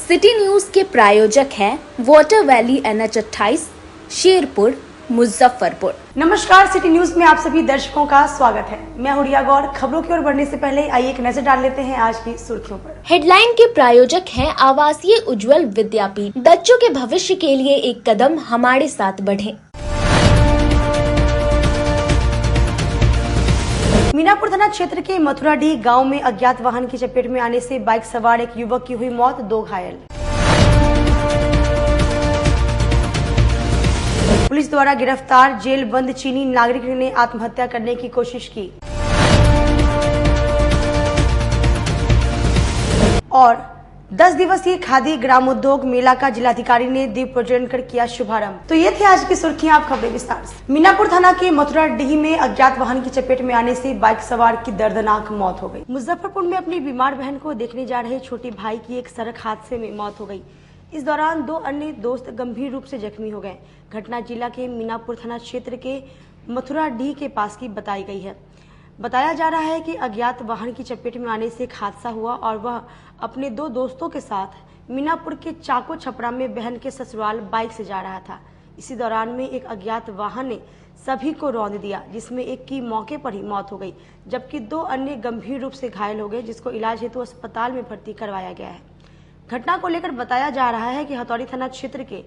City news के प्रायोजक हैं water valley NH 28 Sherpur Muzaffarpur. नमस्कार, सिटी न्यूज में आप सभी दर्शकों का स्वागत है। मैं हुरिया गौर। खबरों की ओर बढ़ने से पहले आइए एक नजर डाल लेते हैं आज की सुर्खियों पर। हेडलाइन के प्रायोजक हैं आवासीय उज्जवल विद्यापीठ। बच्चों के भविष्य के लिए एक कदम हमारे साथ बढ़ें। मीनापुर थाना क्षेत्र के मथुराडीह गांव में अज्ञात वाहन की चपेट में आने से बाइक सवार एक युवक की हुई मौत, 2 घायल। पुलिस द्वारा गिरफ्तार जेल बंद चीनी नागरिक ने आत्महत्या करने की कोशिश की। और 10 दिवसीय खादी ग्रामोद्योग मेला का जिलाधिकारी ने दीप प्रज्वलन कर किया शुभारंभ। तो ये थे आज की सुर्खियां, आप खबरें विस्तार से। मीनापुर थाना के मथुराडीह में अज्ञात वाहन की चपेट में आने से बाइक सवार की दर्दनाक मौत हो गई। मुजफ्फरपुर में अपनी बीमार बहन को देखने जा रहे छोटे भाई की एक सड़क हादसे में मौत हो गई। इस दौरान 2 अन्य दोस्त गंभीर रूप से जख्मी हो गए। घटना जिला के मीनापुर थाना क्षेत्र के मथुराडीह के पास की बताई गई है। बताया जा रहा है कि अज्ञात वाहन की चपेट में आने से एक हादसा हुआ और वह अपने 2 दोस्तों के साथ मीनापुर के चाको छपरा में बहन के ससुराल बाइक से जा रहा था। इसी दौरान में एक अज्ञात वाहन ने सभी को रौंद दिया, जिसमें एक की मौके पर ही मौत हो गई, जबकि 2 अन्य गंभीर रूप से घायल हो गए, जिसको इलाज हेतु अस्पताल में भर्ती करवाया गया है। घटना को लेकर बताया जा रहा है कि हथौड़ी थाना क्षेत्र के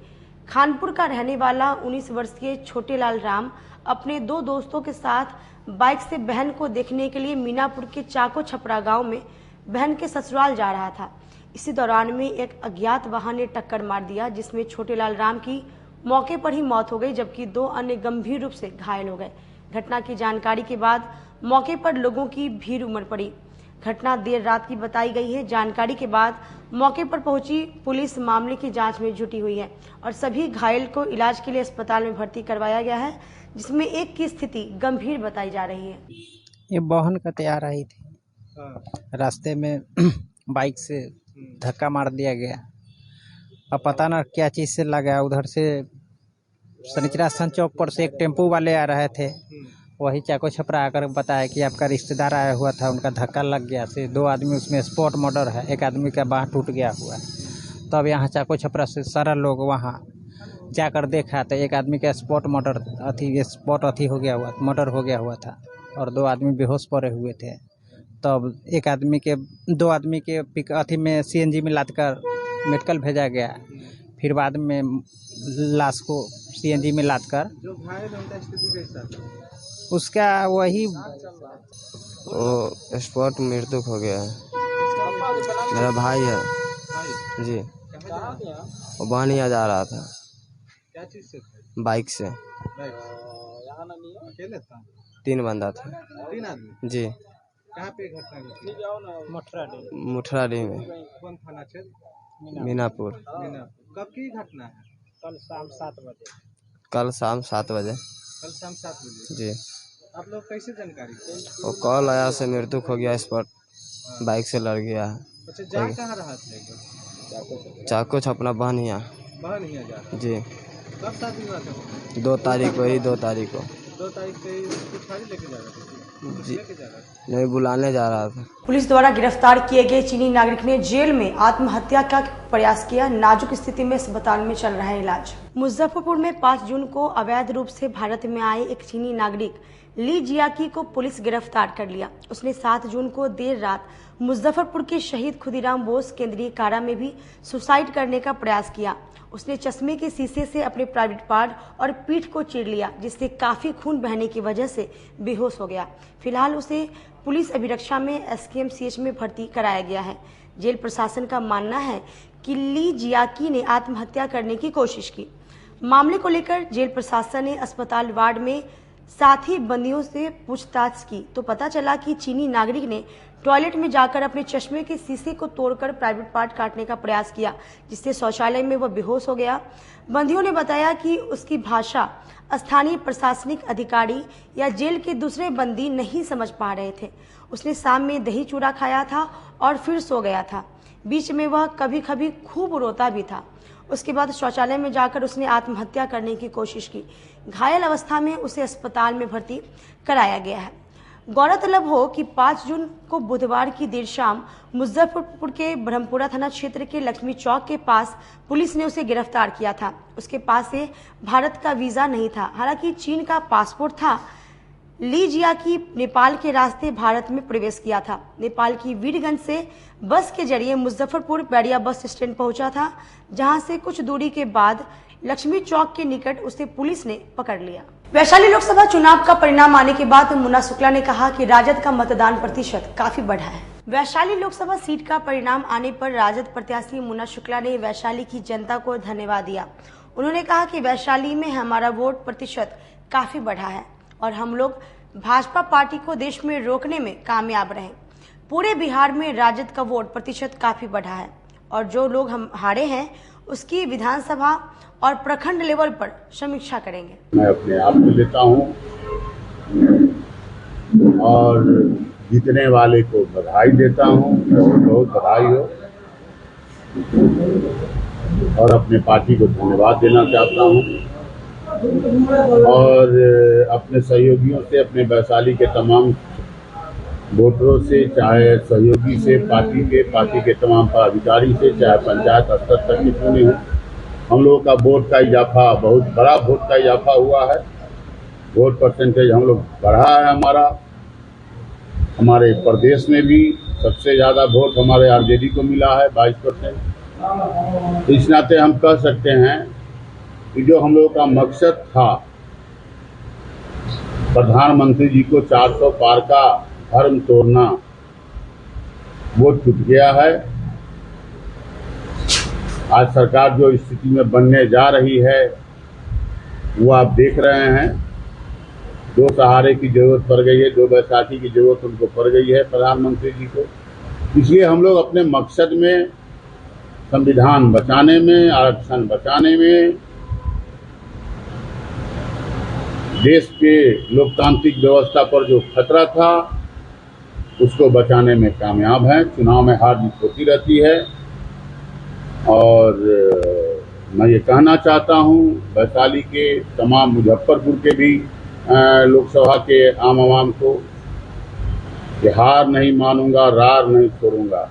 खानपुर का रहने वाला 19 वर्षीय छोटेलाल राम अपने 2 दोस्तों के साथ बाइक से बहन को देखने के लिए मीनापुर के चाको छपरा गांव में बहन के ससुराल जा रहा था। इसी दौरान में एक अज्ञात वाहन ने टक्कर मार दिया, जिसमें छोटेलाल राम की मौके पर ही मौत हो गई, जबकि 2 अन्य गंभीर रूप से घायल हो गए। घटना की जानकारी के बाद मौके पर लोगों की भीड़ उमड़ पड़ी। घटना देर रात की बताई गई है। जानकारी के बाद मौके पर पहुंची पुलिस मामले की जांच में जुटी हुई है और सभी घायल को इलाज के लिए अस्पताल में भर्ती करवाया गया है, जिसमें एक की स्थिति गंभीर बताई जा रही है। ये बहन का तैयार आई थी, रास्ते में बाइक से धक्का मार दिया गया। अब पता ना क्या चीज़ से लगा। उधर से शनिचरा सन चौक पर से एक टेम्पो वाले आ रहे थे, वही चाको छपरा आकर बताया कि आपका रिश्तेदार आया हुआ था, उनका धक्का लग गया से 2 आदमी उसमें स्पॉट मर्डर है, एक आदमी का बाँह टूट गया हुआ है। तो अब यहाँ चाको छपरा से सारा लोग वहाँ जाकर देखा तो एक आदमी का स्पॉट मर्डर हो गया हुआ था और 2 आदमी बेहोश पड़े हुए थे। तब 2 आदमी के अथी में CNG में लाद कर मेडिकल भेजा गया। फिर बाद में लाश को CNG में लाद कर जो घायल होता है स्थिति कैसा उसका वही स्पॉट मृत्यु हो गया है। मेरा भाई है जी, वो बानिया जा रहा था। क्या चीज़ से? बाइक से। 3 बंदा था। 3 आदमी जी। कहाँ पे घटना हुई? मुठराडी में। कौन थाना क्षेत्र? मीनापुर। कब की घटना है? कल शाम 7 बजे। कल शाम 7 बजे जी। आप लोग कैसे जानकारी? वो कॉल आया से मृत्यु हो गया, स्पॉट बाइक से लड़ गया है। अच्छा, जा कहाँ रहा था? चाको छपना बानिया जा रहा जी। कब शादी हुआ था? 2 तारीख को ही 2 तारीख को 2 तारीख से पिछाड़ी लेके जा रहा था जी। नहीं, बुलाने जा रहा था। पुलिस द्वारा गिरफ्तार किए गए चीनी नागरिक ने जेल में आत्महत्या का प्रयास किया। नाजुक स्थिति में अस्पताल में चल रहा है इलाज। मुजफ्फरपुर में 5 जून को अवैध रूप से भारत में आए एक चीनी नागरिक ली जियाकी को पुलिस गिरफ्तार कर लिया। उसने 7 जून को देर रात मुजफ्फरपुर के शहीद खुदीराम बोस केंद्रीय कारा में भी सुसाइड करने का प्रयास किया। उसने चश्मे के शीशे से अपने प्राइवेट पार्ट और पीठ को चीर लिया, जिससे काफी खून बहने की वजह से बेहोश हो गया। फिलहाल उसे पुलिस अभिरक्षा में SKMCH में भर्ती कराया गया है। जेल प्रशासन का मानना है कि ली जियाकी ने आत्महत्या करने की कोशिश की। मामले को लेकर जेल प्रशासन ने अस्पताल वार्ड में साथी बंदियों से पूछताछ की तो पता चला कि चीनी नागरिक ने टॉयलेट में जाकर अपने चश्मे के शीशे को तोड़कर प्राइवेट पार्ट काटने का प्रयास किया, जिससे शौचालय में वह बेहोश हो गया। बंदियों ने बताया कि उसकी भाषा स्थानीय प्रशासनिक अधिकारी या जेल के दूसरे बंदी नहीं समझ पा रहे थे। उसने शाम में दही चूड़ा खाया था और फिर सो गया था। बीच में वह कभी कभी खूब रोता भी था। उसके बाद शौचालय में जाकर उसने आत्महत्या करने की कोशिश की। घायल अवस्था में उसे अस्पताल में भर्ती कराया गया है। गौरतलब हो कि 5 जून को बुधवार की देर शाम मुजफ्फरपुर के ब्रह्मपुरा थाना क्षेत्र के लक्ष्मी चौक के पास पुलिस ने उसे गिरफ्तार किया था। उसके पास से भारत का वीजा नहीं था, हालांकि चीन का पासपोर्ट था। ली जियाकी नेपाल के रास्ते भारत में प्रवेश किया था। नेपाल की वीरगंज से बस के जरिए मुजफ्फरपुर बैरिया बस स्टैंड पहुंचा था, जहां से कुछ दूरी के बाद लक्ष्मी चौक के निकट उसे पुलिस ने पकड़ लिया। वैशाली लोकसभा चुनाव का परिणाम आने के बाद मुन्ना शुक्ला ने कहा कि राजद का मतदान प्रतिशत काफी बढ़ा है। वैशाली लोकसभा सीट का परिणाम आने पर राजद प्रत्याशी मुन्ना शुक्ला ने वैशाली की जनता को धन्यवाद दिया। उन्होंने कहा कि वैशाली में हमारा वोट प्रतिशत काफी बढ़ा है और हम लोग भाजपा पार्टी को देश में रोकने में कामयाब रहे। पूरे बिहार में राजद का वोट प्रतिशत काफी बढ़ा है और जो लोग हम हारे हैं उसकी विधानसभा और प्रखंड लेवल पर समीक्षा करेंगे। मैं अपने आप में लेता हूं और जीतने वाले को बधाई देता हूं, बहुत बहुत बधाई हो, और अपने पार्टी को धन्यवाद देना चाहता हूं और अपने सहयोगियों से, अपने वैशाली के तमाम वोटरों से, चाहे सहयोगी से, पार्टी के तमाम पदाधिकारी से, चाहे पंचायत स्तर तक के चुने हों, हम लोगों का वोट का इजाफा, बहुत बड़ा वोट का इजाफा हुआ है। वोट परसेंटेज हम लोग बढ़ा है हमारे प्रदेश में भी सबसे ज़्यादा वोट हमारे आरजेडी को मिला है 22%। इस नाते हम कह सकते हैं कि जो हम लोगों का मकसद था प्रधानमंत्री जी को 400 पार का भरम तोड़ना, वो टूट गया है। आज सरकार जो स्थिति में बनने जा रही है वो आप देख रहे हैं। 2 सहारे की जरूरत पड़ गई है, 2 बैसाखी की जरूरत उनको पड़ गई है प्रधानमंत्री जी को। इसलिए हम लोग अपने मकसद में, संविधान बचाने में, आरक्षण बचाने में, देश के लोकतांत्रिक व्यवस्था पर जो खतरा था उसको बचाने में कामयाब हैं। चुनाव में हार जीत होती रहती है और मैं ये कहना चाहता हूँ वैशाली के तमाम, मुजफ्फरपुर के भी लोकसभा के आम आवाम को कि हार नहीं मानूंगा, रार नहीं छोड़ूंगा।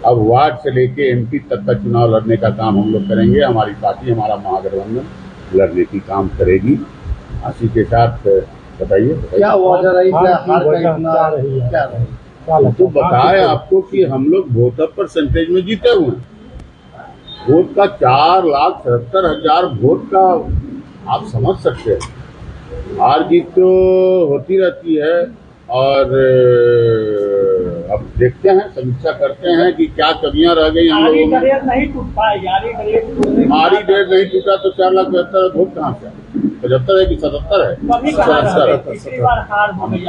अब वार्ड से लेके एमपी तक का चुनाव लड़ने का काम हम लोग करेंगे। हमारी पार्टी, हमारा महागठबंधन लड़ने की काम करेगी। इसी के साथ बताइए क्या वजह रही, तो बताए आपको कि हम लोग वोटर परसेंटेज में जीते हुए हैं। वोट का 4,77,000 वोट का आप समझ सकते हैं। हार जीत तो होती रहती है और अब देखते हैं, समीक्षा करते हैं कि क्या कमियां रह गई हम लोगों में। नहीं टूट पाए, हमारी डेट नहीं टूटा तो 4,77,000 वोट कहाँ से? 75 है कि 77 है? 77।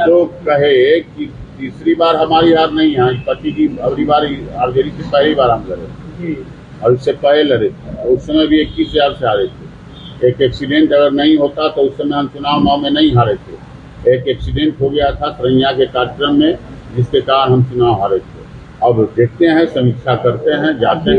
तो कहे कि तीसरी बार हमारी हार नहीं है। पार्टी की अगली बार आरजेडी से पहली बार हम लड़े और इससे पहले लड़े थे, उस समय भी 21,000 से हारे थे। एक एक्सीडेंट अगर नहीं होता तो उस समय हम चुनाव 9 में नहीं हारे थे। एक एक्सीडेंट हो गया था सरैया के कार्यक्रम में, जिसके कारण हम चुनाव हारे थे। अब देखते हैं, समीक्षा करते हैं, जाते हैं।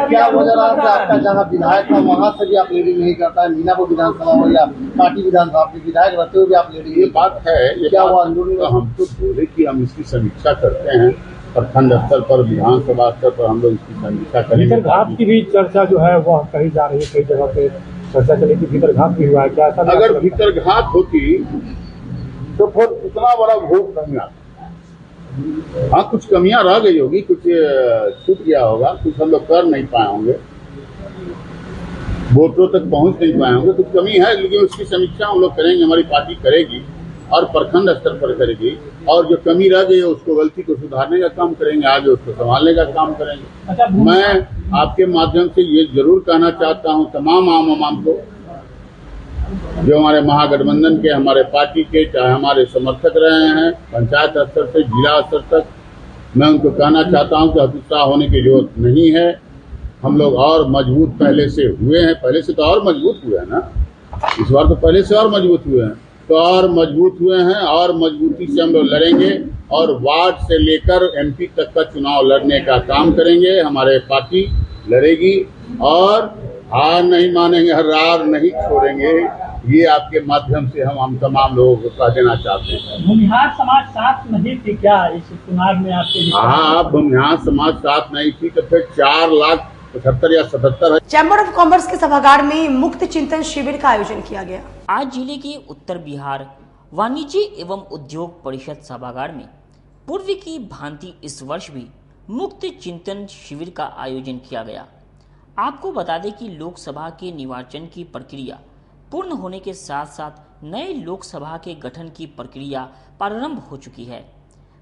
क्या वजह आपका जहाँ विधायक था वहाँ से भी आप लीडिंग नहीं करता है? मीनापुर विधानसभा हो या पार्टी विधानसभा, आपके विधायक रहते हुए भी आप लीडिंग? ये बात है, ये क्या हुआ अंदरूनी? हम तो बोले कि हम इसकी समीक्षा करते हैं प्रखंड स्तर पर, विधानसभा स्तर पर हम लोग इसकी समीक्षा करेंगे। भीतर घात की भी चर्चा जो है वह कही जा रही है, कई जगह पे चर्चा चली कि भीतर घात भी हुआ है। क्या ऐसा? अगर भीतर घात होती तो फिर इतना बड़ा वोट नहीं आता। हाँ, कुछ कमियां रह गई होगी, कुछ छूट गया होगा, कुछ हम लोग कर नहीं पाए होंगे, वोटरों तक पहुंच नहीं पाए होंगे, कुछ कमी है, लेकिन उसकी समीक्षा हम लोग करेंगे, हमारी पार्टी करेगी और प्रखंड स्तर पर करेगी। और जो कमी रह गई है उसको, गलती को सुधारने का काम करेंगे, आगे उसको संभालने का काम करेंगे। मैं आपके माध्यम से ये जरूर कहना चाहता हूँ तमाम आम आवाम को, जो हमारे महागठबंधन के, हमारे पार्टी के, चाहे हमारे समर्थक रहे हैं पंचायत स्तर से जिला स्तर तक, मैं उनको कहना चाहता हूं कि हतोत्साह होने की जरूरत नहीं है। हम लोग और मजबूत पहले से हुए हैं, पहले से तो और मजबूत हुए हैं ना, इस बार तो पहले से और मजबूत हुए हैं, तो और मजबूत हुए हैं और मजबूती से हम लोग लड़ेंगे और वार्ड से लेकर एमपी तक का चुनाव लड़ने का काम करेंगे। हमारे पार्टी लड़ेगी और हार नहीं मानेंगे, रार नहीं छोड़ेंगे। ये आपके माध्यम से हम तमाम लोगों को कह देना चाहते हैं। भूमिहार समाज साथ नहीं थी क्या इस चुनाव में आपके? हाँ, भूमिहार समाज साथ नहीं थी तो फिर 4,75,000 या 77,000। चैम्बर ऑफ कॉमर्स के सभागार में मुक्त चिंतन शिविर का आयोजन किया गया। आज जिले के उत्तर बिहार वाणिज्य एवं उद्योग परिषद सभागार में पूर्व की भांति इस वर्ष भी मुक्त चिंतन शिविर का आयोजन किया गया। आपको बता दें कि लोकसभा के निर्वाचन की प्रक्रिया पूर्ण होने के साथ साथ नए लोकसभा के गठन की प्रक्रिया प्रारंभ हो चुकी है।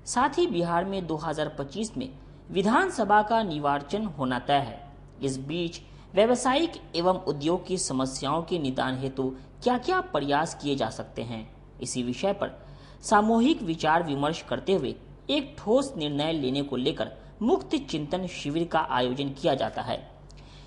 साथ ही बिहार में 2025 में विधानसभा का निर्वाचन होना तय है। इस बीच व्यावसायिक एवं उद्योग की समस्याओं के निदान हेतु क्या क्या प्रयास किए जा सकते हैं, इसी विषय पर सामूहिक विचार विमर्श करते हुए एक ठोस निर्णय लेने को लेकर मुक्त चिंतन शिविर का आयोजन किया जाता है।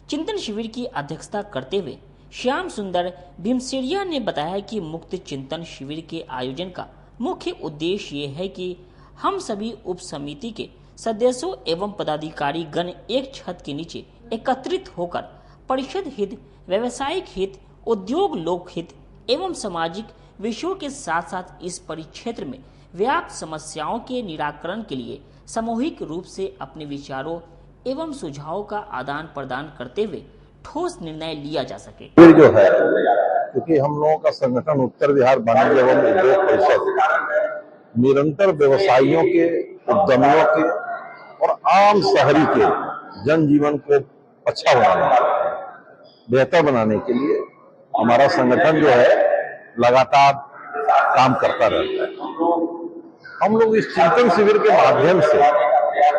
चिंतन शिविर की अध्यक्षता करते हुए श्याम सुंदर भीमसेरिया ने बताया कि मुक्त चिंतन शिविर के आयोजन का मुख्य उद्देश्य ये है कि हम सभी उप समिति के सदस्यों एवं पदाधिकारी गण एक छत के नीचे एकत्रित होकर परिषद हित, व्यवसायिक हित, उद्योग लोक हित एवं सामाजिक विषयों के साथ साथ इस परिक्षेत्र में व्याप्त समस्याओं के निराकरण के लिए सामूहिक रूप से अपने विचारों एवं सुझावों का आदान प्रदान करते हुए ठोस निर्णय लिया जा सके। फिर जो है, क्योंकि हम लोगों का संगठन उत्तर बिहार वाणिज्य एवं उद्योग परिषद निरंतर व्यवसायियों के, उद्यमियों के और आम शहरी के जनजीवन को अच्छा बनाने, बेहतर बनाने के लिए हमारा संगठन जो है लगातार काम करता रहता है। हम लोग इस चिंतन शिविर के माध्यम से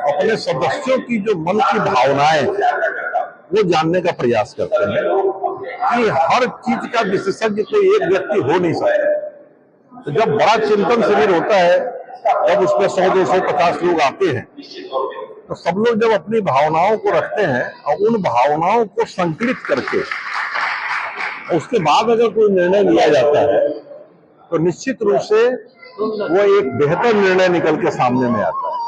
अपने सदस्यों की जो मन की भावनाएं वो जानने का प्रयास करते हैं कि हर चीज का विशेषज्ञ कोई एक व्यक्ति हो नहीं सकता। तो जब बड़ा चिंतन शिविर होता है जब उसमें 100, 250 लोग आते हैं तो सब लोग जब अपनी भावनाओं को रखते हैं और उन भावनाओं को संकलित करके उसके बाद अगर कोई निर्णय लिया जाता है तो निश्चित रूप से वो एक बेहतर निर्णय निकल के सामने में आता है।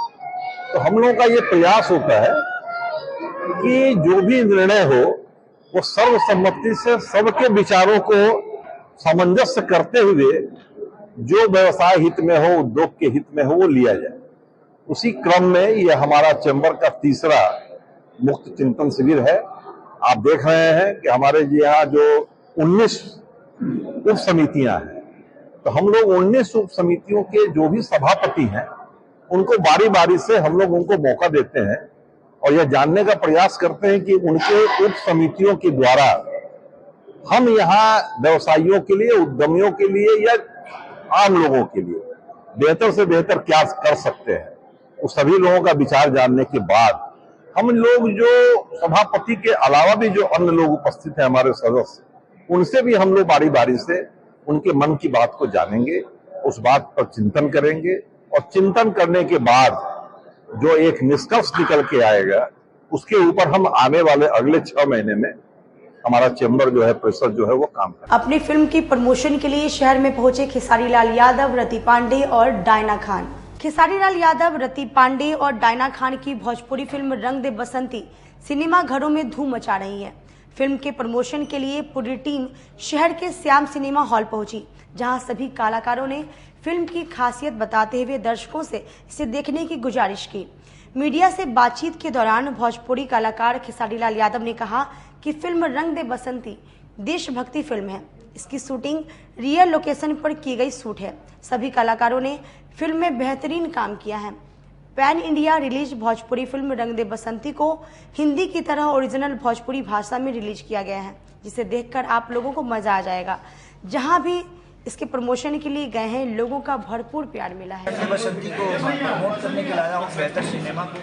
तो हम लोगों का ये प्रयास होता है कि जो भी निर्णय हो वो सर्वसम्मति से सबके विचारों को सामंजस्य करते हुए जो व्यवसाय हित में हो, उद्योग के हित में हो, वो लिया जाए। उसी क्रम में ये हमारा चैम्बर का तीसरा मुक्त चिंतन शिविर है। आप देख रहे हैं कि हमारे यहाँ जो 19 उप समितियां हैं, तो हम लोग 19 उप समितियों के जो भी सभापति हैं उनको बारी बारी से हम लोग उनको मौका देते हैं और यह जानने का प्रयास करते हैं कि उनके उप समितियों के द्वारा हम यहाँ व्यवसायियों के लिए, उद्यमियों के लिए या आम लोगों के लिए बेहतर से बेहतर क्या कर सकते हैं। उस सभी लोगों का विचार जानने के बाद हम लोग जो सभापति के अलावा भी जो अन्य लोग उपस्थित हैं हमारे सदस्य, उनसे भी हम लोग बारी बारी से उनके मन की बात को जानेंगे, उस बात पर चिंतन करेंगे और चिंतन करने के बाद जो एक निष्कर्ष निकल के आएगा उसके ऊपर हम आने वाले अगले 6 महीने में हमारा चैम्बर जो है, परिषद जो है वो काम करें। अपनी फिल्म की प्रमोशन के लिए शहर में पहुंचे खेसारी लाल यादव, रति पांडे और डायना खान। खेसारी लाल यादव, रति पांडे और डायना खान की भोजपुरी फिल्म रंग दे बसंती सिनेमा घरों में धूम मचा रही है। फिल्म के प्रमोशन के लिए पूरी टीम शहर के श्याम सिनेमा हॉल पहुंची, जहां सभी कलाकारों ने फिल्म की खासियत बताते हुए दर्शकों से इसे देखने की गुजारिश की। मीडिया से बातचीत के दौरान भोजपुरी कलाकार खेसारी लाल यादव ने कहा कि फिल्म रंग दे बसंती देशभक्ति फिल्म है। इसकी शूटिंग रियल लोकेशन पर की गई शूट है। सभी कलाकारों ने फिल्म में बेहतरीन काम किया है। Pan India release Bhojpuri film रंग दे बसंती को हिंदी की तरह ओरिजिनल भोजपुरी भाषा में रिलीज किया गया है, जिसे देखकर आप लोगों को मजा आ जाएगा। जहां भी इसके प्रमोशन के लिए गए हैं, लोगों का भरपूर प्यार मिला है। बसंती को प्रमोट करने के लाया हूँ बेहतर सिनेमा को,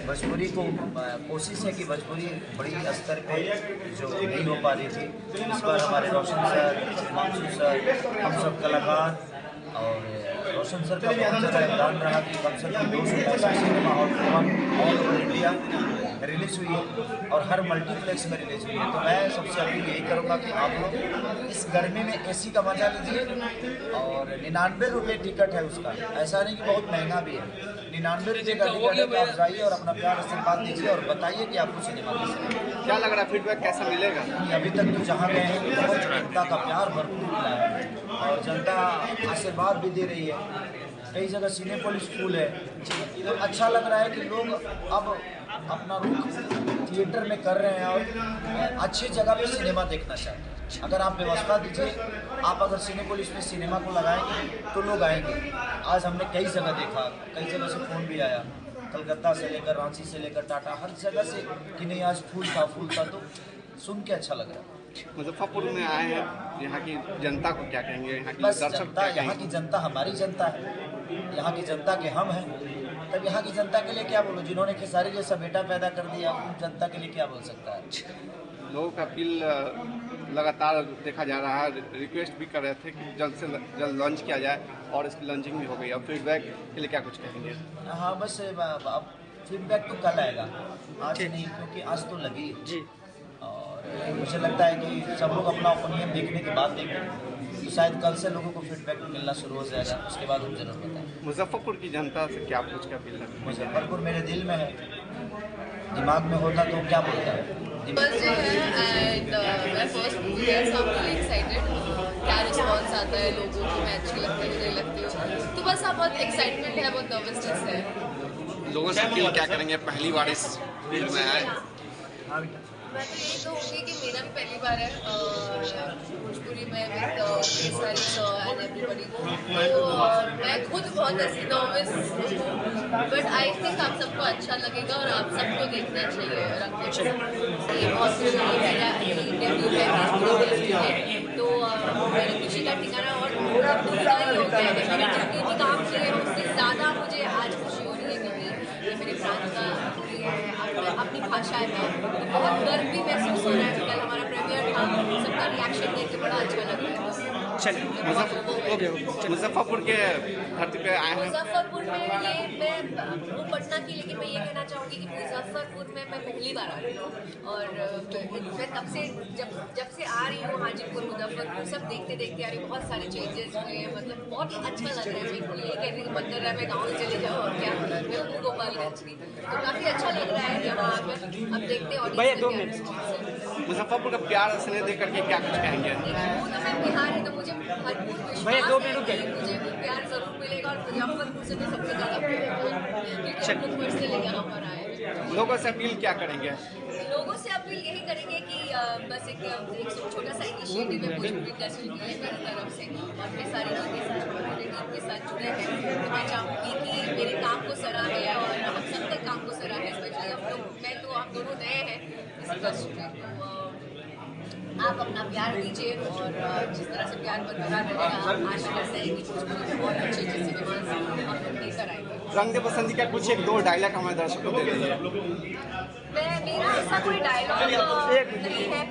भोजपुरी को। कोशिश है कि भोजपुरी बड़ी स्तर पे जो नहीं हो पा रही थी, इस बार हमारे रोशन सर, हिमांशु सर, हम सब कलाकार और रोशन सर का बहुत ज़्यादा योगदान रहा कि कम से कम 200 cinema hall all over India release हुई है और हर मल्टीप्लेक्स में रिलीज हुई है। तो मैं सबसे अपील यही करूँगा कि आप लोग इस गर्मी में एसी का मजा लीजिए और 99 रुपये टिकट है उसका, ऐसा नहीं कि बहुत महंगा भी है। 99 रुपये का टिकट है, आप जाइए और अपना प्यार आशीर्वाद दीजिए और बताइए कि आपको सिनेमा कैसा है। क्या लग रहा है, फीडबैक कैसा मिलेगा? अभी तक तो जहाँ गए हैं बहुत जनता का प्यार भरपूर मिला है और जनता आशीर्वाद भी दे रही है। कई जगह सिनेपोलिस फुल है, तो अच्छा लग रहा है कि लोग अब अपना रुख थिएटर में कर रहे हैं और अच्छी जगह पे सिनेमा देखना चाहते हैं। अगर आप व्यवस्था दीजिए, आप अगर सिनेपोलिस में सिनेमा को लगाएंगे तो लोग आएंगे। आज हमने कई जगह देखा, कई जगह से फ़ोन भी आया, कलकत्ता से लेकर रांची से लेकर टाटा, हर जगह से कि नहीं आज फुल था, तो सुन के अच्छा लग रहा है। मुजफ्फरपुर में आए हैं, यहाँ की जनता को क्या कहेंगे? यहाँ की बस दर्शक जनता, यहाँ की जनता हमारी जनता है, यहाँ की जनता के हम हैं, तब यहाँ की जनता के लिए क्या बोलो? जिन्होंने खेसारी जैसा बेटा पैदा कर दिया, उन जनता के लिए क्या बोल सकता है? लोगों का अपील लगातार देखा जा रहा है, रिक्वेस्ट भी कर रहे थे कि जल्द से जल्द लॉन्च किया जाए और इसकी लॉन्चिंग भी हो गई। अब फीडबैक के लिए क्या कुछ कहेंगे? हाँ बस अब फीडबैक तो कल आएगा, आज नहीं, क्योंकि आज तो लगी जी। और मुझे लगता है कि सब लोग अपना ओपिनियन देखने के बाद देंगे, तो शायद कल से लोगों को फीडबैक मिलना शुरू हो जाएगा, उसके बाद हम जरूर बताएं। मुजफ्फरपुर की जनता से क्या कुछ का अपील है? मुजफ्फरपुर मेरे दिल में है, दिमाग में होता तो क्या बोलता है। बस जो है एंड मैं फर्स्ट मूवी है, सो आई एम रियली एक्साइटेड। क्या रिस्पॉन्स आता है लोगों को, मैं अच्छी लगती है, मुझे लगती हूँ, तो बस आप बहुत एक्साइटमेंट है, बहुत नर्वसनेस है। लोगों से अपील क्या करेंगे, पहली बार इस फील्ड में आए? मैं तो यही कहूँगी कि मेरा भी पहली बार है भोजपुरी में विद केसरी एंड एवरीबॉडी को, तो मैं खुद बहुत ऐसी नर्वस हूँ, बट आई थिंक आप सबको अच्छा लगेगा और आप सबको देखना चाहिए। ये बहुत खुशी है, मेरा डेब्यू है, तो मेरी खुशी का ठिकाना और पूरा दूसरा ही हो गया है। मैंने जितने भी काम किए हैं उससे ज़्यादा मुझे आज खुशी हो रही है, क्योंकि ये मेरे प्रांत का अपनी भाषा है, तो बहुत गर्व भी महसूस हो रहा है। कल हमारा प्रीमियर था, सबका रिएक्शन देख के बड़ा अच्छा लग रहा है। चलिए, मुजफ्फरपुर के धरती पे आए हैं। मुजफ्फरपुर में ये मैं वो पटना की, लेकिन मैं ये कहना चाहूँगी कि मुजफ्फरपुर में मैं पहली बार आ रही हूँ और मैं तब से जब से आ रही हूँ हाजीपुर मुजफ्फरपुर सब देखते देखते आ रही हूँ, बहुत सारे चेंजेस हुए हैं, मतलब बहुत अच्छा लग रहा है। मैं ये कहने का मन कर रहा है मैं गाँव चले जाऊँ और क्या, मैं हूँ गोपालगंज की, तो काफ़ी अच्छा लग रहा है यहाँ आकर। अब देखते हैं मुजफ्फरपुर का प्यार स्नेह देख करके क्या कुछ कहेंगे? वो तो मैं बिहार है, तो मुझे भरपूर विश्वास है कि मुझे भी प्यार जरूर मिलेगा और मुजफ्फरपुर से भी सबसे ज़्यादा प्यार, क्योंकि हम लोग पर्सनली यहाँ पर आए हैं। लोगों से अपील क्या करेंगे? लोगों से अपील यही करेंगे कि बस एक छोटा सा इनिशिएटिव है भोजपुरी इंडस्ट्री के लिए मेरी तरफ से, और केसारी जी के साथ हमारे टीम के साथ जुड़े हैं, तो मैं चाहूँगी कि मेरे काम को सराहे और हम सबके काम को सराहे, स्पेशली हम लोग, मैं तो आप दोनों नए हैं इस इंडस्ट्री में, तो आप अपना प्यार दीजिए और जिस तरह से प्यार बरकरार रहेगा, हम आशा करते हैं कि भोजपुरी में बहुत अच्छे अच्छे सिनेमास हम लोग लेकर आएंगे। रंग दे बसंती का कुछ एक दो डायलॉग हमारे दर्शकों को दे दीजिए। मेरा ऐसा कोई डायलॉग नहीं है,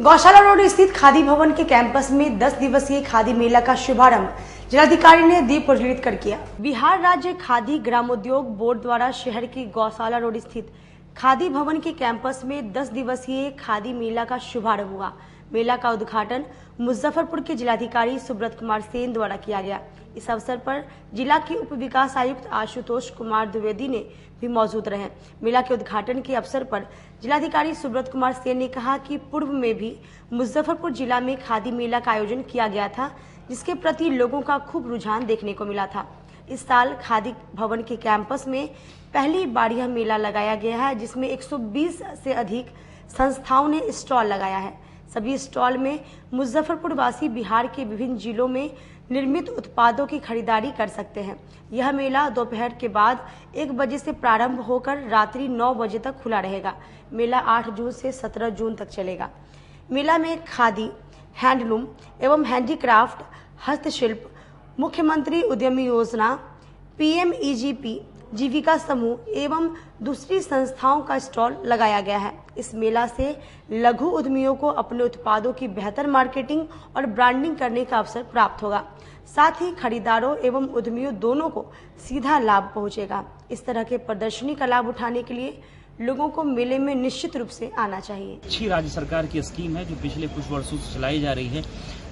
गौशाला रोड स्थित खादी भवन के कैंपस में 10 दिवसीय खादी मेला का शुभारंभ जिलाधिकारी ने दीप प्रज्वलित कर किया। बिहार राज्य खादी ग्रामोद्योग बोर्ड द्वारा शहर की गौशाला रोड स्थित खादी भवन के कैंपस में 10 दिवसीय खादी मेला का शुभारंभ हुआ। मेला का उद्घाटन मुजफ्फरपुर के जिलाधिकारी सुब्रत कुमार सेन द्वारा किया गया। इस अवसर पर जिला के उप विकास आयुक्त आशुतोष कुमार द्विवेदी ने भी मौजूद रहे। मेला के उद्घाटन के अवसर पर जिलाधिकारी सुब्रत कुमार सेन ने कहा कि पूर्व में भी मुजफ्फरपुर जिला में खादी मेला का आयोजन किया गया था, जिसके प्रति लोगों का खूब रुझान देखने को मिला था। इस साल खादी भवन के कैंपस में पहली बार यह मेला लगाया गया है, जिसमें 120 से अधिक संस्थाओं ने स्टॉल लगाया है। सभी स्टॉल में मुजफ्फरपुर वासी बिहार के विभिन्न जिलों में निर्मित उत्पादों की खरीदारी कर सकते हैं। यह मेला दोपहर के बाद 1 बजे से प्रारंभ होकर रात्रि 9 बजे तक खुला रहेगा। मेला 8 जून से 17 जून तक चलेगा। मेला में खादी, हैंडलूम एवं हैंडीक्राफ्ट, हस्तशिल्प, मुख्यमंत्री उद्यमी योजना, PMEGP, जीविका समूह एवं दूसरी संस्थाओं का स्टॉल लगाया गया है। इस मेला से लघु उद्यमियों को अपने उत्पादों की बेहतर मार्केटिंग और ब्रांडिंग करने का अवसर प्राप्त होगा। साथ ही खरीदारों एवं उद्यमियों दोनों को सीधा लाभ पहुंचेगा। इस तरह के प्रदर्शनी का लाभ उठाने के लिए लोगों को मेले में निश्चित रूप से आना चाहिए। अच्छी राज्य सरकार की स्कीम है जो पिछले कुछ वर्षों से चलाई जा रही है,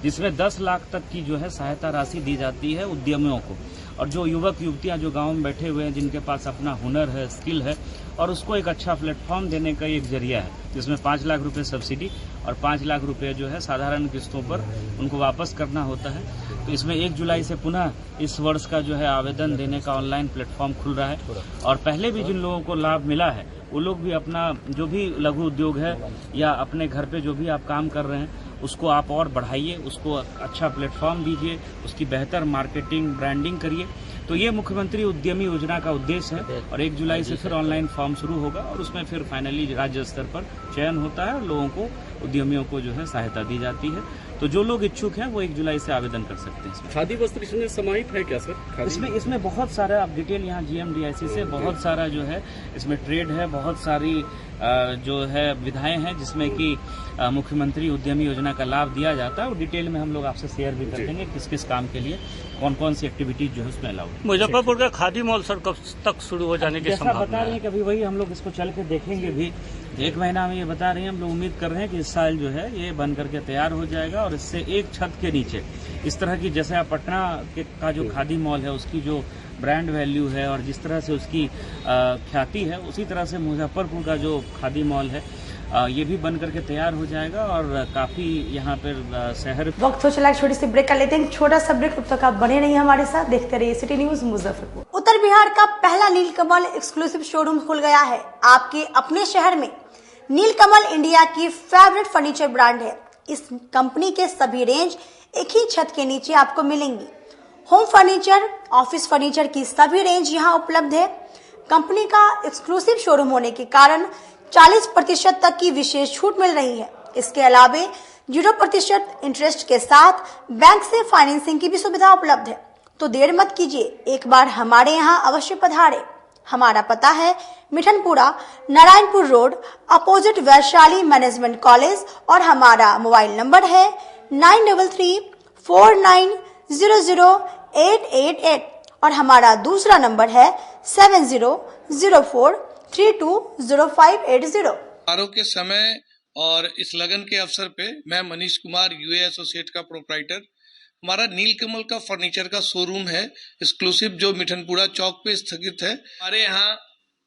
जिसमें 10 लाख तक की जो है सहायता राशि दी जाती है उद्यमियों को। और जो युवक युवतियां जो गांव में बैठे हुए हैं, जिनके पास अपना हुनर है, स्किल है, और उसको एक अच्छा प्लेटफॉर्म देने का एक जरिया है, जिसमें 5 लाख रुपए सब्सिडी और 5 लाख रुपए जो है साधारण किस्तों पर उनको वापस करना होता है। तो इसमें 1 जुलाई से पुनः इस वर्ष का जो है आवेदन देने का ऑनलाइन प्लेटफॉर्म खुल रहा है, और पहले भी जिन लोगों को लाभ मिला है वो लोग भी अपना जो भी लघु उद्योग है या अपने घर पे जो भी आप काम कर रहे हैं उसको आप और बढ़ाइए, उसको अच्छा प्लेटफॉर्म दीजिए, उसकी बेहतर मार्केटिंग ब्रांडिंग करिए। तो ये मुख्यमंत्री उद्यमी योजना का उद्देश्य है, और 1 जुलाई से फिर ऑनलाइन फॉर्म शुरू होगा और उसमें फिर फाइनली राज्य स्तर पर चयन होता है और लोगों को, उद्यमियों को जो है सहायता दी जाती है। तो जो लोग इच्छुक हैं वो 1 जुलाई से आवेदन कर सकते हैं। खादी वस्त्र इसमें समाहित है क्या सर? इसमें बहुत सारा, आप डिटेल यहाँ GMDIC से बहुत सारा जो है इसमें ट्रेड है, बहुत सारी जो है विधाएं हैं जिसमें कि मुख्यमंत्री उद्यमी योजना का लाभ दिया जाता है, और डिटेल में हम लोग आपसे शेयर भी कर देंगे किस किस काम के लिए कौन कौन सी एक्टिविटीज जो है उसमें अलाउ है। मुजफ्फरपुर का खादी मॉल सर कब तक शुरू हो जाने की संभावना है? बता रहे हैं कि अभी वही हम लोग इसको चल के देखेंगे भी, 1 महीना में ये बता रहे हैं। हम लोग उम्मीद कर रहे हैं कि इस साल जो है ये बन करके तैयार हो जाएगा, और इससे एक छत के नीचे इस तरह की, जैसे आप पटना का जो खादी मॉल है उसकी जो ब्रांड वैल्यू है और जिस तरह से उसकी ख्याति है, उसी तरह से मुजफ्फरपुर का जो खादी मॉल है ये भी बन करके तैयार हो जाएगा, और काफी यहाँ पर शहर। वक्त हो चला एक छोटी सी ब्रेक कर लेते हैं, छोटा सा ब्रेक, तब तक आप बने रहिए हमारे साथ, देखते रहिए सिटी न्यूज मुजफ्फरपुर। उत्तर बिहार का पहला नीलकमल एक्सक्लूसिव शोरूम खुल गया है आपके अपने शहर में। नीलकमल इंडिया की फेवरेट फर्नीचर ब्रांड है। इस कंपनी के सभी रेंज एक ही छत के नीचे आपको मिलेंगी। होम फर्नीचर, ऑफिस फर्नीचर की सभी रेंज यहाँ उपलब्ध है। कंपनी का एक्सक्लूसिव शोरूम होने के कारण 40% तक की विशेष छूट मिल रही है। इसके अलावे 0% इंटरेस्ट के साथ बैंक से फाइनेंसिंग की भी सुविधा उपलब्ध है। तो देर मत कीजिए, एक बार हमारे यहाँ अवश्य पधारे। हमारा पता है Mithanpura, Narayanpur road, opposite Vaishali management college, और हमारा मोबाइल नंबर है 9334900888, और हमारा दूसरा नंबर है 7004320580। समारोह के समय और इस लगन के अवसर पे मैं मनीष कुमार UA एसोसिएट का प्रोप्राइटर, हमारा नीलकमल का फर्नीचर का शोरूम है एक्सक्लूसिव, जो मिठनपुरा चौक पे स्थगित है। हमारे यहाँ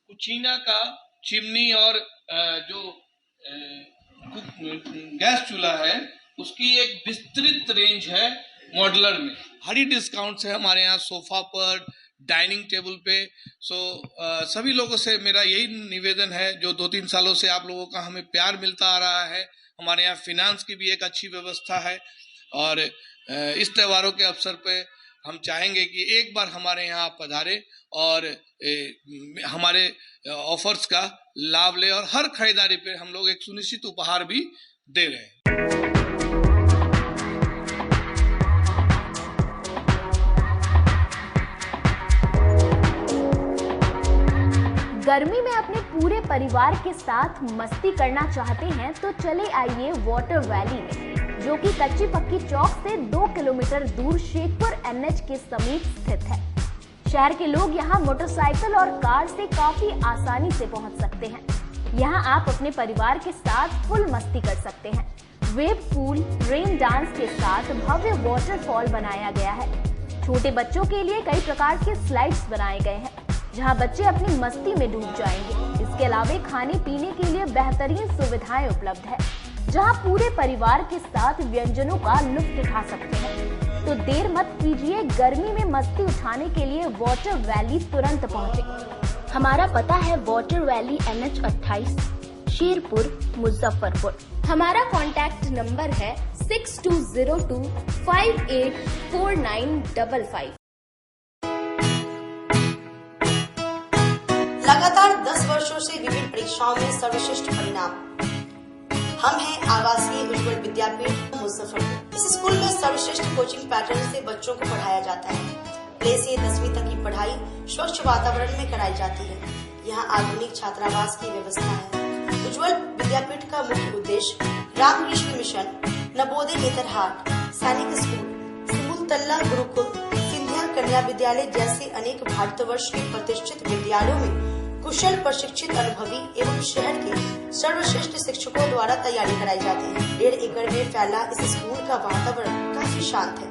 कुचीना का चिमनी और जो गैस चूल्हा है उसकी एक विस्तृत रेंज है मॉडलर में। भारी डिस्काउंट है हमारे यहाँ सोफा पर, डाइनिंग टेबल पे। सभी लोगों से मेरा यही निवेदन है, जो 2-3 सालों से आप लोगों का हमें प्यार मिलता आ रहा है। हमारे यहाँ फिनांस की भी एक अच्छी व्यवस्था है, और इस त्योहारों के अवसर पे हम चाहेंगे कि एक बार हमारे यहाँ पधारे और हमारे ऑफर्स का लाभ ले, और हर खरीदारी पे हम लोग एक सुनिश्चित उपहार भी दे रहे हैं। गर्मी में अपने पूरे परिवार के साथ मस्ती करना चाहते हैं तो चले आइए वाटर वैली में, जो कि कच्ची पक्की चौक से 2 किलोमीटर दूर शेखपुर NH के समीप स्थित है। शहर के लोग यहाँ मोटरसाइकिल और कार से काफी आसानी से पहुँच सकते हैं। यहाँ आप अपने परिवार के साथ फुल मस्ती कर सकते हैं। वेव पूल, रेन डांस के साथ भव्य वाटरफॉल बनाया गया है। छोटे बच्चों के लिए कई प्रकार के स्लाइड्स बनाए गए हैं, जहां बच्चे अपनी मस्ती में डूब जाएंगे। इसके अलावा खाने पीने के लिए बेहतरीन सुविधाएं उपलब्ध है, जहां पूरे परिवार के साथ व्यंजनों का लुत्फ उठा सकते हैं। तो देर मत कीजिए, गर्मी में मस्ती उठाने के लिए वाटर वैली तुरंत पहुंचे। हमारा पता है water valley NH 28, Sherpur, Muzaffarpur. हमारा कॉन्टैक्ट नंबर है 6202584955। लगातार 10 वर्षों से विभिन्न परीक्षाओं में सर्वश्रेष्ठ परिणाम। हम हैं आवासीय उज्ज्वल विद्यापीठ मुजफ्फरपुर। इस स्कूल में सर्वश्रेष्ठ कोचिंग पैटर्न से बच्चों को पढ़ाया जाता है। प्ले से 10वीं तक की पढ़ाई स्वच्छ वातावरण में कराई जाती है। यहाँ आधुनिक छात्रावास की व्यवस्था है। उज्ज्वल विद्यापीठ का मुख्य उद्देश्य रामकृष्ण मिशन, नवोदय नेतरहाट, सैनिक स्कूल, सिमुलतल्ला गुरुकुल, सिंधिया कन्या विद्यालय जैसे अनेक भारतवर्ष के प्रतिष्ठित विद्यालयों में कुशल प्रशिक्षित अनुभवी एवं शहर के सर्वश्रेष्ठ शिक्षकों द्वारा तैयारी कराई जाती है। 1.5 एकड़ में फैला इस स्कूल का वातावरण काफी शांत है।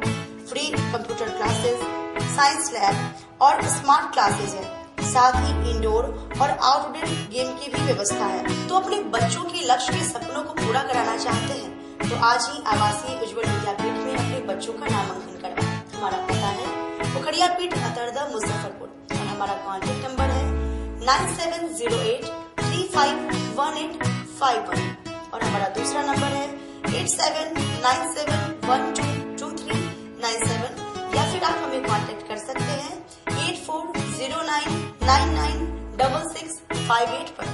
Free computer classes, science lab और स्मार्ट क्लासेज है। साथ ही इंडोर और आउटडोर गेम की भी व्यवस्था है। तो अपने बच्चों के लक्ष्य के सपनों को पूरा कराना चाहते हैं तो आज ही आवासीय उज्ज्वल विद्यापीठ में अपने बच्चों का नामांकन करवाएं। हमारा पता है पोखरिया पीठ अतरदा मुजफ्फरपुर और हमारा कॉन्टेक्ट नंबर है 9708 351851 और हमारा दूसरा नंबर है 8797122397 या फिर आप हमें कांटेक्ट कर सकते हैं 8409996658 पर।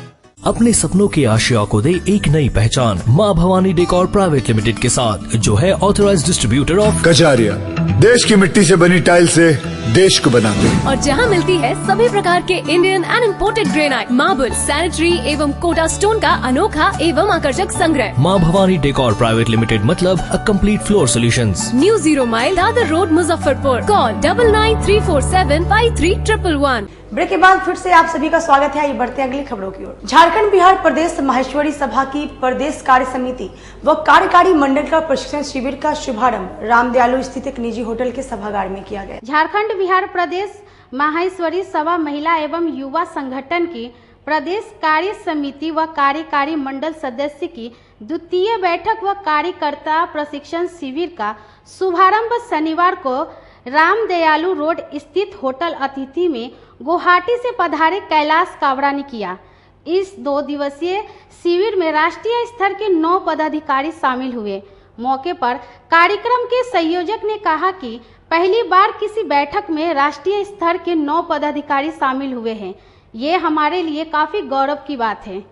अपने सपनों के आशिया को दे एक नई पहचान माँ भवानी डेकोर प्राइवेट लिमिटेड के साथ, जो है ऑथराइज्ड डिस्ट्रीब्यूटर ऑफ कजारिया। देश की मिट्टी से बनी टाइल से देश को बनाते हैं और जहां मिलती है सभी प्रकार के Indian and imported granite, marble, sanitary एवं कोटा स्टोन का अनोखा एवं आकर्षक संग्रह। माँ भवानी डेकोर प्राइवेट लिमिटेड मतलब a complete floor solutions. New 0 mile Dadar road Muzaffarpur. Call 9934753111। Break के बाद फिर से आप सभी का स्वागत है। ये बढ़ते अगली खबरों की ओर। झारखंड बिहार प्रदेश माहेश्वरी सभा की प्रदेश कार्य समिति व कार्यकारी मंडल का प्रशिक्षण शिविर का शुभारंभ रामदयालु स्थित एक निजी होटल के सभागार में किया गया। झारखंड बिहार प्रदेश माहेश्वरी सभा महिला एवं युवा संगठन की प्रदेश कार्य समिति व कार्यकारी मंडल सदस्य की द्वितीय बैठक व कार्यकर्ता प्रशिक्षण शिविर का शुभारंभ शनिवार को रामदयालु रोड स्थित होटल अतिथि में गुवाहाटी से पधारे कैलाश कावड़ा ने किया। इस 2 दिवसीय शिविर में राष्ट्रीय स्तर के 9 पदाधिकारी शामिल हुए। मौके पर कार्यक्रम के संयोजक ने कहा कि पहली बार किसी बैठक में राष्ट्रीय स्तर के 9 पदाधिकारी शामिल हुए हैं। ये हमारे लिए काफी गौरव की बात है।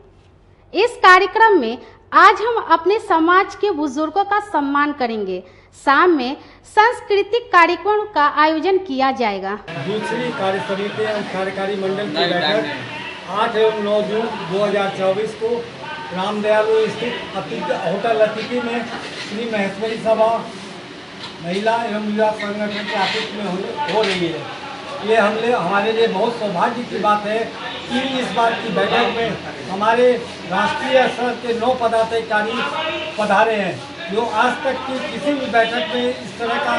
इस कार्यक्रम में आज हम अपने समाज के बुजुर्गों का सम्मान करेंगे। शाम में सांस्कृतिक कार्यक्रम का आयोजन किया जाएगा। दूसरी कार्य समिति एवं कार्यकारी मंडल की बैठक 8 एवं 9 जून 2024 को रामदयालु स्थित होटल अतिथि में श्री माहेश्वरी सभा महिला एवं युवा संगठन के आतिथ्य में हो रही है। ये हमारे लिए बहुत सौभाग्य की बात है कि इस बार की बैठक में हमारे राष्ट्रीय स्तर के 9 पदाधिकारी पधारे हैं, जो आज तक की किसी भी बैठक में इस तरह का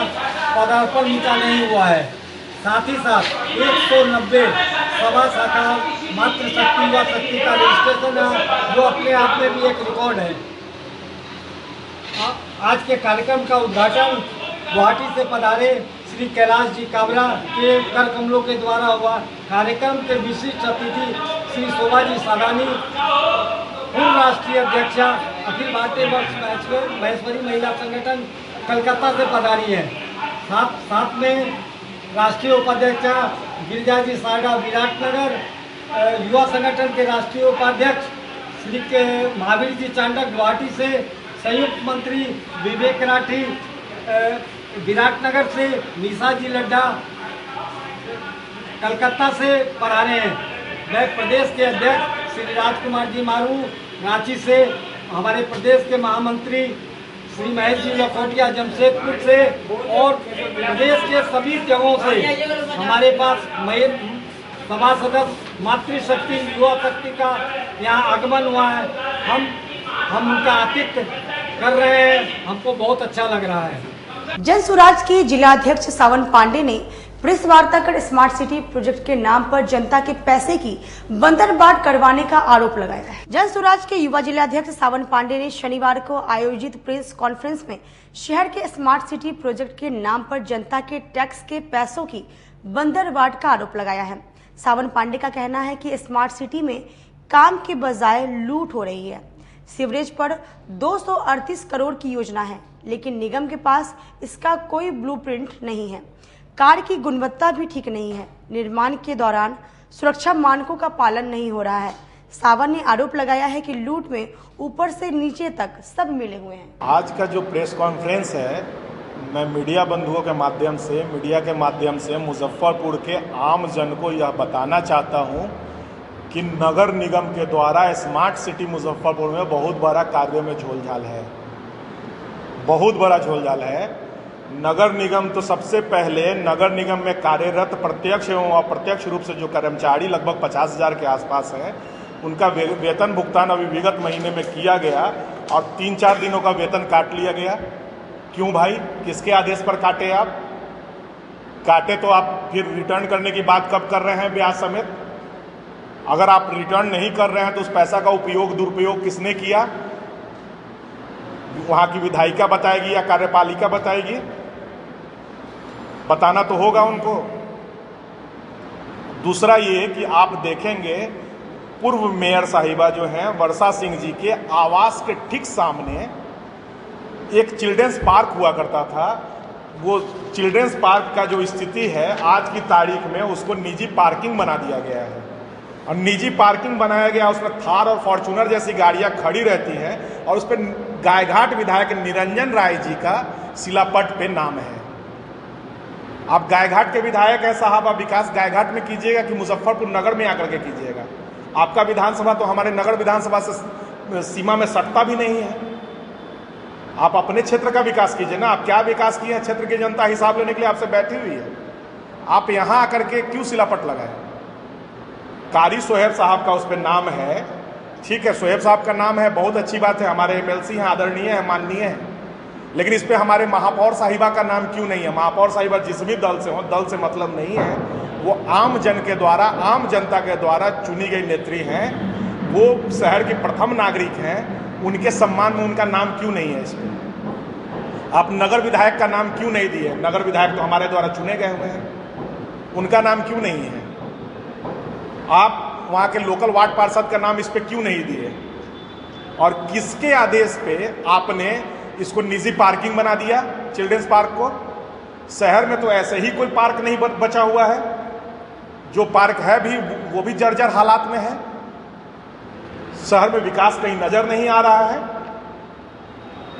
पदार्पण उनका नहीं हुआ है। साथ ही साथ 190 सभा शाखा मातृशक्ति युवा शक्ति का रजिस्ट्रेशन है, जो अपने आप में भी एक रिकॉर्ड है। आज के कार्यक्रम का उद्घाटन गुवाहाटी से पधारे श्री कैलाश जी कावड़ा के कर कमलों के द्वारा हुआ। कार्यक्रम के विशिष्ट अतिथि श्री शोभा जी सादानी, पूर्व राष्ट्रीय अध्यक्षा अखिल भारतीय माहेश्वरी महिला संगठन कलकत्ता से पधारी है। साथ में राष्ट्रीय उपाध्यक्षा गिरिजा जी साडा विराटनगर, युवा संगठन के राष्ट्रीय उपाध्यक्ष श्री के महावीर जी चांडक गुवाहाटी से, संयुक्त मंत्री विवेक राठी विराटनगर से, निशा जी लड्डा कलकत्ता से पधारे हैं। मैं प्रदेश के अध्यक्ष श्री राजकुमार जी मारू रांची से, हमारे प्रदेश के महामंत्री श्री महेश जी लखोटिया जमशेदपुर से और प्रदेश के सभी जगहों से हमारे पास सभा सदस्य मातृशक्ति युवा शक्ति का यहाँ आगमन हुआ है। हम उनका आतिथ्य कर रहे हैं, हमको बहुत अच्छा लग रहा है। जन स्वराज के जिलाध्यक्ष सावन पांडे ने प्रेस वार्ता कर स्मार्ट सिटी प्रोजेक्ट के नाम पर जनता के पैसे की बंदरबाट करवाने का आरोप लगाया है। जन स्वराज के युवा जिलाध्यक्ष सावन पांडे ने शनिवार को आयोजित प्रेस कॉन्फ्रेंस में शहर के स्मार्ट सिटी प्रोजेक्ट के नाम पर जनता के टैक्स के पैसों की बंदरबाट का आरोप लगाया है। सावन पांडे का कहना है कि स्मार्ट सिटी में काम के बजाय लूट हो रही है। सीवरेज पर 238 करोड़ की योजना है, लेकिन निगम के पास इसका कोई ब्लूप्रिंट नहीं है। कार्य की गुणवत्ता भी ठीक नहीं है। निर्माण के दौरान सुरक्षा मानकों का पालन नहीं हो रहा है। सावन ने आरोप लगाया है कि लूट में ऊपर से नीचे तक सब मिले हुए हैं। आज का जो प्रेस कॉन्फ्रेंस है, मैं मीडिया बंधुओं के माध्यम से मुजफ्फरपुर के आम जन को यह बताना चाहता हूं कि नगर निगम के द्वारा स्मार्ट सिटी मुजफ्फरपुर में बहुत बड़ा कार्य में झोलझाल है, बहुत बड़ा झोलझाल है। नगर निगम तो सबसे पहले नगर निगम में कार्यरत प्रत्यक्ष एवं अप्रत्यक्ष रूप से जो कर्मचारी लगभग 50,000 के आसपास हैं, उनका वेतन भुगतान अभी विगत महीने में किया गया और 3-4 दिनों का वेतन काट लिया गया। क्यों भाई, किसके आदेश पर काटे आप? काटे तो आप फिर रिटर्न करने की बात कब कर रहे हैं ब्याज समेत? अगर आप रिटर्न नहीं कर रहे हैं तो उस पैसा का उपयोग दुरुपयोग किसने किया? वहां की विधायिका बताएगी या कार्यपालिका बताएगी? बताना तो होगा उनको। दूसरा ये कि आप देखेंगे पूर्व मेयर साहिबा जो हैं वर्षा सिंह जी के आवास के ठीक सामने एक चिल्ड्रंस पार्क हुआ करता था। वो चिल्ड्रंस पार्क का जो स्थिति है आज की तारीख में उसको निजी पार्किंग बना दिया गया है और निजी पार्किंग बनाया गया, उसमें थार और फॉर्चूनर जैसी गाड़ियां खड़ी रहती हैं और उस पर गायघाट विधायक निरंजन राय जी का शिलापट पे नाम है। आप गायघाट के विधायक हैं साहब, आप विकास गायघाट में कीजिएगा कि मुजफ्फरपुर नगर में आकर के कीजिएगा? आपका विधानसभा तो हमारे नगर विधानसभा से सीमा में सटता भी नहीं है। आप अपने क्षेत्र का विकास कीजिए ना। आप क्या विकास किए हैं? क्षेत्र की जनता हिसाब लेने के लिए आपसे बैठी हुई है। आप यहां आकर के क्यों शिलापट लगाए? कारी सोहेब साहब का उस पर नाम है, ठीक है, सोहेब साहब का नाम है, बहुत अच्छी बात है, हमारे एमएलसी हैं, आदरणीय है, माननीय है, लेकिन इस पे हमारे महापौर साहिबा का नाम क्यों नहीं है? महापौर साहिबा जिस भी दल से हो, दल से मतलब नहीं है, वो आम जन के द्वारा, आम जनता के द्वारा चुनी गई नेत्री हैं, वो शहर के प्रथम नागरिक हैं, उनके सम्मान में उनका नाम क्यों नहीं है? इसमें आप नगर विधायक का नाम क्यों नहीं दिए? नगर विधायक तो हमारे द्वारा चुने गए हुए हैं, उनका नाम क्यों नहीं है? आप वहाँ के लोकल वार्ड पार्षद का नाम इस पे क्यों नहीं दिए? और किसके आदेश पे आपने इसको निजी पार्किंग बना दिया, चिल्ड्रंस पार्क को? शहर में तो ऐसे ही कोई पार्क नहीं बचा हुआ है, जो पार्क है भी वो भी जर्जर हालात में है। शहर में विकास कहीं नजर नहीं आ रहा है।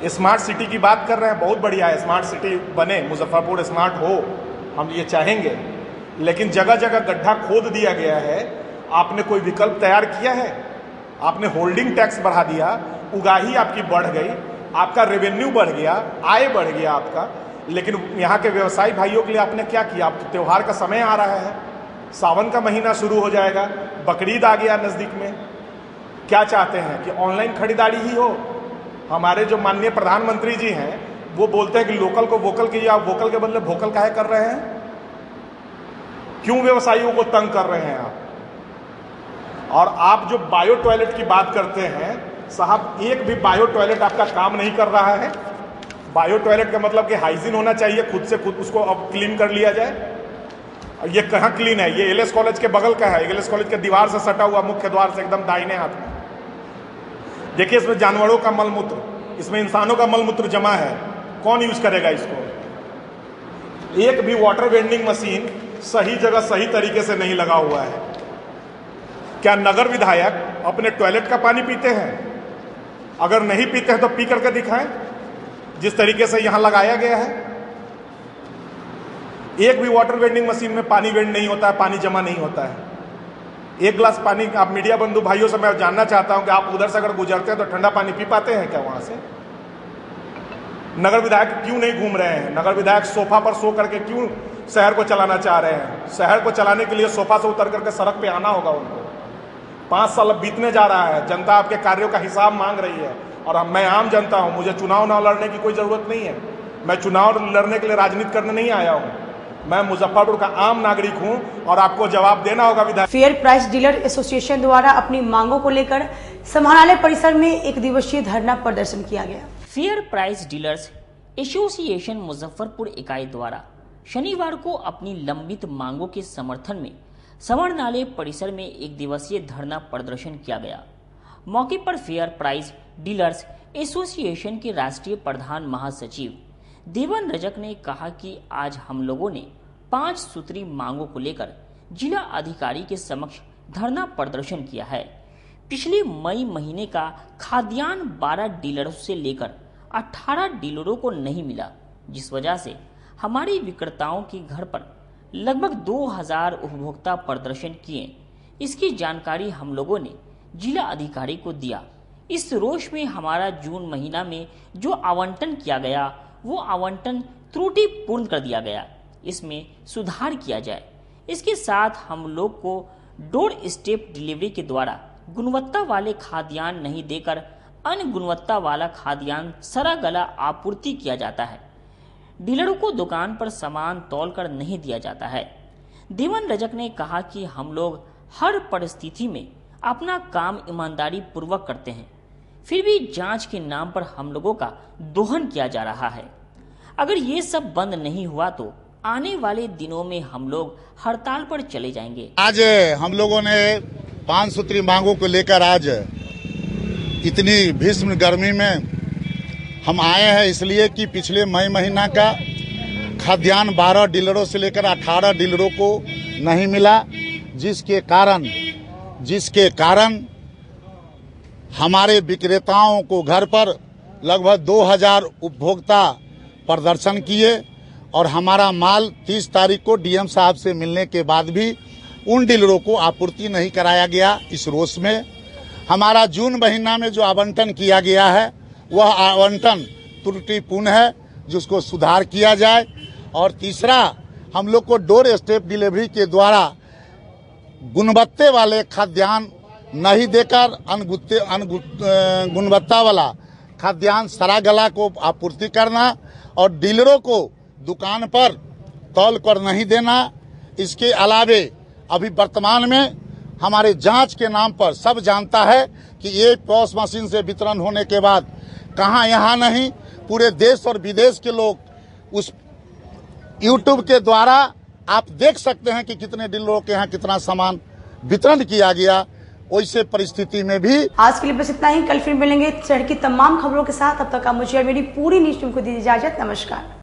स्मार्ट सिटी की बात कर रहे हैं, बहुत बढ़िया है, स्मार्ट सिटी बने, मुजफ्फरपुर स्मार्ट हो, हम ये चाहेंगे, लेकिन जगह जगह गड्ढा खोद दिया गया है। आपने कोई विकल्प तैयार किया है? आपने होल्डिंग टैक्स बढ़ा दिया, उगाही आपकी बढ़ गई, आपका रेवेन्यू बढ़ गया, आय बढ़ गया आपका, लेकिन यहाँ के व्यवसायी भाइयों के लिए आपने क्या किया? आप तो त्यौहार का समय आ रहा है, सावन का महीना शुरू हो जाएगा, बकरीद आ गया नज़दीक में, क्या चाहते हैं कि ऑनलाइन खरीदारी ही हो? हमारे जो माननीय प्रधानमंत्री जी हैं वो बोलते हैं कि लोकल को वोकल कीजिए, आप वोकल के बदले वोकल काहे कर रहे हैं? क्यों व्यवसायियों को तंग कर रहे हैं आप? और आप जो बायो टॉयलेट की बात करते हैं साहब, एक भी बायो टॉयलेट आपका काम नहीं कर रहा है। बायो टॉयलेट का मतलब कि हाइजीन होना चाहिए, खुद से खुद उसको अब क्लीन कर लिया जाए। ये कहाँ क्लीन है? ये एलएस कॉलेज के बगल का है, एलएस कॉलेज के दीवार से सटा हुआ, मुख्य द्वार से एकदम दाहिने हाथ में। देखिए इसमें जानवरों का मलमूत्र, इसमें इंसानों का मलमूत्र जमा है, कौन यूज करेगा इसको? एक भी वाटर वेंडिंग मशीन सही जगह सही तरीके से नहीं लगा हुआ है। क्या नगर विधायक अपने टॉयलेट का पानी पीते हैं? अगर नहीं पीते हैं तो पी करके दिखाएं, जिस तरीके से यहां लगाया गया है। एक भी वाटर वेंडिंग मशीन में पानी वेंड नहीं होता है, पानी जमा नहीं होता है। एक गिलास पानी, आप मीडिया बंधु भाइयों से मैं जानना चाहता हूं कि आप उधर से अगर गुजरते हैं तो ठंडा पानी पी पाते हैं क्या वहां से? नगर विधायक क्यों नहीं घूम रहे हैं? नगर विधायक सोफा पर सो करके क्यों शहर को चलाना चाह रहे हैं? शहर को चलाने के लिए सोफा से उतर करके सड़क पे आना होगा उनको। 5 साल बीतने जा रहा है, जनता आपके कार्यों का हिसाब मांग रही है। और मैं आम जनता हूं, मुझे चुनाव न लड़ने की कोई जरूरत नहीं है। मैं चुनाव लड़ने के लिए राजनीति करने नहीं आया हूं। मैं मुजफ्फरपुर का आम नागरिक हूं और आपको जवाब देना होगा। विधायक फेयर प्राइस डीलर एसोसिएशन द्वारा अपनी मांगों को लेकर समाहरणालय परिसर में 1 दिवसीय धरना प्रदर्शन किया गया। Fair price dealers association Muzaffarpur इकाई द्वारा शनिवार को अपनी लंबित मांगों के समर्थन में समाहरणालय परिसर में 1 दिवसीय धरना प्रदर्शन किया गया। मौके पर फेयर प्राइस डीलर्स एसोसिएशन के राष्ट्रीय प्रधान महासचिव देवन रजक ने कहा कि आज हम लोगों ने 5 सूत्री मांगों को लेकर जिला अधिकारी के समक्ष धरना प्रदर्शन किया है। पिछले मई महीने का खाद्यान्न 12 डीलरों से लेकर 18 डीलरों को नहीं मिला, जिस वजह से हमारे विक्रेताओं के घर पर लगभग 2000 उपभोक्ता प्रदर्शन किए। इसकी जानकारी हम लोगों ने जिला अधिकारी को दिया। इस रोष में हमारा जून महीना में जो आवंटन किया गया वो आवंटन त्रुटिपूर्ण कर दिया गया, इसमें सुधार किया जाए। इसके साथ हम लोग को डोर स्टेप डिलीवरी के द्वारा गुणवत्ता वाले खाद्यान्न नहीं देकर अन्य गुणवत्ता वाला खाद्यान्न सड़ा गला आपूर्ति किया जाता है। डीलरों को दुकान पर सामान तौलकर नहीं दिया जाता है। देवन रजक ने कहा कि हम लोग हर परिस्थिति में अपना काम ईमानदारी पूर्वक करते हैं, फिर भी जांच के नाम पर हम लोगों का दोहन किया जा रहा है। अगर ये सब बंद नहीं हुआ तो आने वाले दिनों में हम लोग हड़ताल पर चले जाएंगे। आज हम लोगों ने 5 सूत्री मांगों को लेकर आज इतनी भीषण गर्मी में हम आए हैं, इसलिए कि पिछले मई महीना का खाद्यान्न 12 डीलरों से लेकर 18 डीलरों को नहीं मिला, जिसके कारण हमारे विक्रेताओं को घर पर लगभग 2000 उपभोक्ता प्रदर्शन किए और हमारा माल 30 तारीख को डीएम साहब से मिलने के बाद भी उन डीलरों को आपूर्ति नहीं कराया गया। इस रोष में हमारा जून महीना में जो आवंटन किया गया है वह आवंटन त्रुटिपूर्ण है, जिसको सुधार किया जाए। और तीसरा, हम लोग को डोर स्टेप डिलीवरी के द्वारा गुणवत्ता वाले खाद्यान्न नहीं देकर गुणवत्ता वाला खाद्यान्न सरागला को आपूर्ति करना और डीलरों को दुकान पर तौल कर नहीं देना। इसके अलावे अभी वर्तमान में हमारे जांच के नाम पर सब जानता है कि ये पॉस मशीन से वितरण होने के बाद कहां यहाँ नहीं, पूरे देश और विदेश के लोग उस यूट्यूब के द्वारा आप देख सकते हैं कि कितने डीलरों के यहाँ कितना सामान वितरण किया गया। वैसे परिस्थिति में भी आज के लिए बस इतना ही। कल फिर मिलेंगे शहर की तमाम खबरों के साथ। अब तक आप मुझे और मेरी पूरी न्यूज़ टीम को दीजिए इजाजत। नमस्कार।